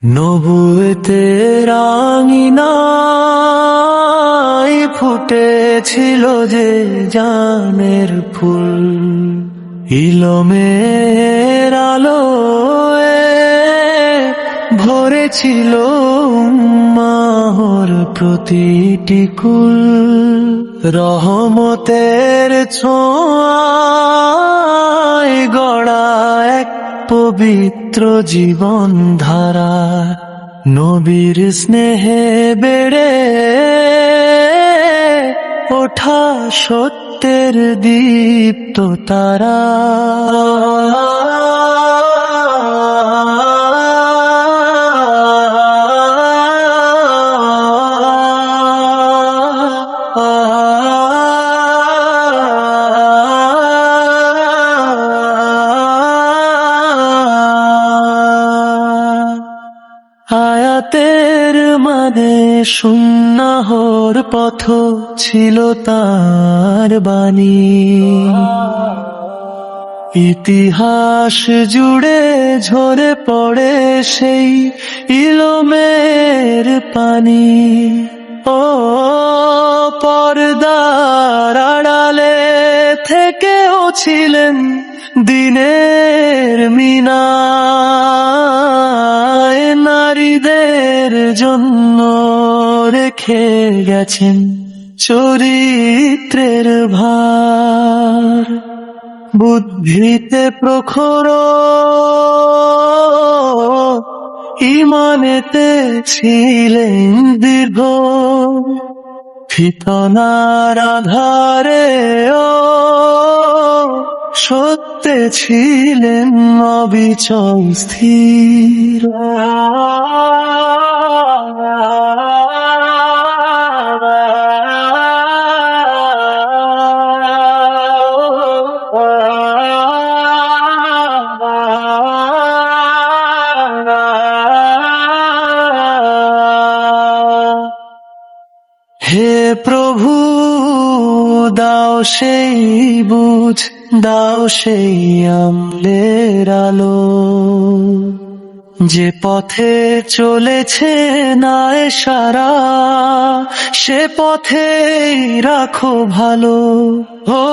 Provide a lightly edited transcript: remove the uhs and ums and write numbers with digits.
নবুয়তের আঙিনায় ফুটেছিল যে জানের ফুল, ইলমের আলোয় ভরেছিল উম্মাহর প্রতিটি কুল। রহমতের ছোঁয়ায় গড়া এক পবিত্র জীবন ধারা, নবীর স্নেহে বেড়ে ওঠা সত্যের দীপ্ত তারা। আয়াতের মানে সুন্নাহর পথ ছিল তার বাণী, ইতিহাস জুড়ে ঝরে পড়ে সেই ইলমের পানি। ও পর্দার আড়ালে থেকেও ছিলেন দিনের মিনায়, নারীদের জন্য রেখে গেছেন চরিত্রের ভার। বুদ্ধিতে প্রখর, ঈমানেতে ছিলেন দীর্ঘ, ফিতনার আধারে সত্যে ছিলেন অবিচল স্থির। হে প্রভু, দাও সেই বুঝ, দাও সেই আমলের আলো, যে পথে চলেছে না সারা সে পথে রাখো ভালো। ও